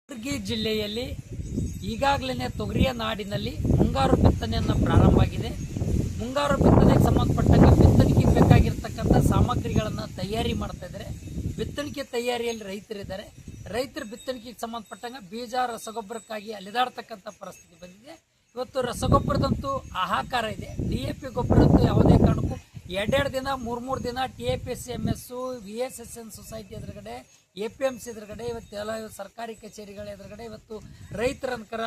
ಕಲಬುರಗಿ ಜಿಲ್ಲೆಯಲ್ಲಿ ಈಗಾಗಲೇ ತೊಗರಿಯ ನಾಡಿನಲ್ಲಿ ಮುಂಗಾರು ಬಿತ್ತನೆಯನ್ನು ಪ್ರಾರಂಭ ಆಗಿದೆ. ಮುಂಗಾರು ಬಿತ್ತನೆಗೆ ಸಂಬಂಧಪಟ್ಟಂಗೆ ಬಿತ್ತನೆಗೆ ಬೇಕಾಗಿರ್ತಕ್ಕಂಥ ಸಾಮಗ್ರಿಗಳನ್ನು ತಯಾರಿ ಮಾಡ್ತಾ ಇದ್ದಾರೆ. ಬಿತ್ತಣಿಕೆ ತಯಾರಿಯಲ್ಲಿ ರೈತರಿದ್ದಾರೆ. ರೈತರ ಬಿತ್ತಣಿಗೆಗೆ ಸಂಬಂಧಪಟ್ಟಂಗೆ ಬೀಜ ರಸಗೊಬ್ಬರಕ್ಕಾಗಿ ಅಲೆದಾಡ್ತಕ್ಕಂಥ ಪರಿಸ್ಥಿತಿ ಬಂದಿದೆ. ಇವತ್ತು ರಸಗೊಬ್ಬರದಂತೂ ಹಾಹಾಕಾರ ಇದೆ. DAP ಗೊಬ್ಬರದಂತೂ ಯಾವುದೇ ಕಾರಣಕ್ಕೂ ಎರಡೆರಡು ದಿನ ಮೂರು ದಿನ TAPCMS VSSN ಸೊಸೈಟಿ ಎದುರುಗಡೆ APMC ಎದುರುಗಡೆ ಇವತ್ತೆಲ್ಲ ಸರ್ಕಾರಿ ಕಚೇರಿಗಳ ಎದುರುಗಡೆ ಇವತ್ತು ರೈತರ ಅನ್ಕರ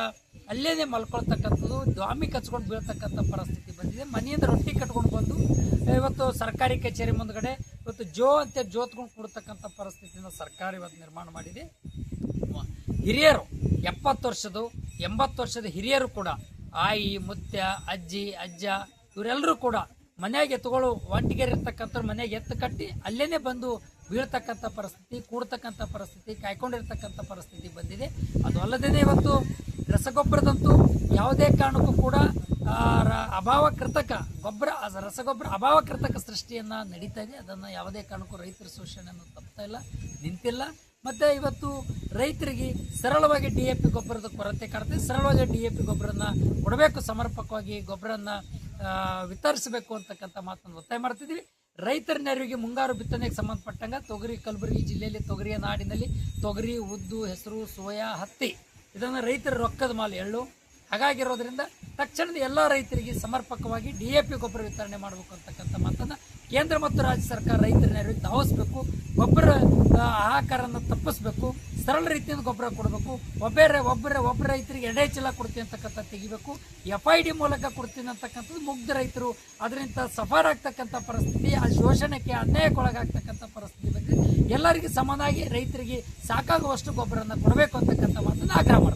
ಅಲ್ಲೇನೆ ಮಲ್ಕೊಳ್ತಕ್ಕಂಥದ್ದು, ದ್ವಾಮಿ ಕಚ್ಕೊಂಡು ಬೀಳ್ತಕ್ಕಂಥ ಪರಿಸ್ಥಿತಿ ಬಂದಿದೆ. ಮನೆಯಿಂದ ರೊಟ್ಟಿ ಕಟ್ಕೊಂಡು ಬಂದು ಇವತ್ತು ಸರ್ಕಾರಿ ಕಚೇರಿ ಮುಂದ್ಗಡೆ ಇವತ್ತು ಅಂತ ಜೋತ್ಕೊಂಡು ಕೊಡ್ತಕ್ಕಂಥ ಪರಿಸ್ಥಿತಿನ ಸರ್ಕಾರ ಇವತ್ತು ನಿರ್ಮಾಣ ಮಾಡಿದೆ. ಹಿರಿಯರು 70 ವರ್ಷದ 80 ವರ್ಷದ ಹಿರಿಯರು ಕೂಡ ಆಯಿ ಮುತ್ಯ ಅಜ್ಜಿ ಅಜ್ಜ ಇವರೆಲ್ಲರೂ ಕೂಡ ಮನೆಯಾಗೆ ಎತ್ತುಗಳು ಒಂಟಿಗೆರೆ ಇರ್ತಕ್ಕಂಥವ್ರು ಮನೆಯಾಗೆ ಎತ್ತು ಕಟ್ಟಿ ಅಲ್ಲೇನೆ ಬಂದು ಬೀಳ್ತಕ್ಕಂಥ ಪರಿಸ್ಥಿತಿ, ಕೂಡ್ತಕ್ಕಂಥ ಪರಿಸ್ಥಿತಿ, ಕಾಯ್ಕೊಂಡಿರ್ತಕ್ಕಂಥ ಪರಿಸ್ಥಿತಿ ಬಂದಿದೆ. ಅದು ಅಲ್ಲದೇ ಇವತ್ತು ರಸಗೊಬ್ಬರದಂತೂ ಯಾವುದೇ ಕಾರಣಕ್ಕೂ ಕೂಡ ಅಭಾವ ಕೃತಕ ಗೊಬ್ಬರ ರಸಗೊಬ್ಬರ ಅಭಾವ ಕೃತಕ ಸೃಷ್ಟಿಯನ್ನು ನಡೀತಾ ಇದೆ. ಅದನ್ನು ಯಾವುದೇ ಕಾರಣಕ್ಕೂ ರೈತರ ಶೋಷಣೆಯನ್ನು ತಪ್ತಾ ಇಲ್ಲ, ನಿಂತಿಲ್ಲ. ಮತ್ತು ಇವತ್ತು ರೈತರಿಗೆ ಸರಳವಾಗಿ DAP ಗೊಬ್ಬರದ ಕೊರತೆ ಕಾಡ್ತದೆ. ಸರಳವಾಗಿ DAP ಗೊಬ್ಬರನ್ನ ಕೊಡಬೇಕು, ಸಮರ್ಪಕವಾಗಿ ಗೊಬ್ಬರನ್ನ ವಿತರಿಸಬೇಕು ಅಂತಕ್ಕಂಥ ಮಾತನ್ನು ಒತ್ತಾಯ ಮಾಡ್ತಿದ್ದೀವಿ. ರೈತರ ನೆರವಿಗೆ ಮುಂಗಾರು ಬಿತ್ತನೆಗೆ ಸಂಬಂಧಪಟ್ಟಂಗೆ ಕಲಬುರಗಿ ಜಿಲ್ಲೆಯಲ್ಲಿ ತೊಗರಿಯ ನಾಡಿನಲ್ಲಿ ತೊಗರಿ, ಉದ್ದು, ಹೆಸರು, ಸೋಯಾ, ಹತ್ತಿ ಇದನ್ನು ರೈತರ ರೊಕ್ಕದ ಮಾಲು ಎಳ್ಳು. ಹಾಗಾಗಿರೋದ್ರಿಂದ ತಕ್ಷಣದ ಎಲ್ಲ ರೈತರಿಗೆ ಸಮರ್ಪಕವಾಗಿ DAP ಗೊಬ್ಬರ ವಿತರಣೆ ಮಾಡಬೇಕು ಅಂತಕ್ಕಂಥ ಮಾತನ್ನು ಕೇಂದ್ರ ಮತ್ತು ರಾಜ್ಯ ಸರ್ಕಾರ ರೈತರ ನೆರವಿಗೆ ಧಾವಿಸಬೇಕು. ಗೊಬ್ಬರ ಹಾಹಾಕಾರನ್ನು ತಪ್ಪಿಸಬೇಕು. ಸರಳ ರೀತಿಯಿಂದ ಗೊಬ್ಬರ ಕೊಡಬೇಕು. ಒಬ್ಬ ರೈತರಿಗೆ 2 ಚೀಲ ಕೊಡ್ತೀನಿ ಅಂತಕ್ಕಂಥ ತೆಗಿಬೇಕು. FID ಮೂಲಕ ಕೊಡ್ತೀನಿ ಅಂತಕ್ಕಂಥದ್ದು ಮುಗ್ಧ ರೈತರು ಅದರಿಂದ ಸಫರ್ ಆಗ್ತಕ್ಕಂಥ ಪರಿಸ್ಥಿತಿ, ಆ ಶೋಷಣೆಗೆ ಅನ್ಯಾಯಕ್ಕೊಳಗಾಗ್ತಕ್ಕಂಥ ಪರಿಸ್ಥಿತಿ ಬಂದರೆ ಎಲ್ಲರಿಗೆ ಸಮನಾಗಿ ರೈತರಿಗೆ ಸಾಕಾಗುವಷ್ಟು ಗೊಬ್ಬರವನ್ನು ಕೊಡಬೇಕು ಅಂತಕ್ಕಂಥ ಮಾತನ್ನು ಆಗ್ರಹ ಮಾಡ್ತಾರೆ.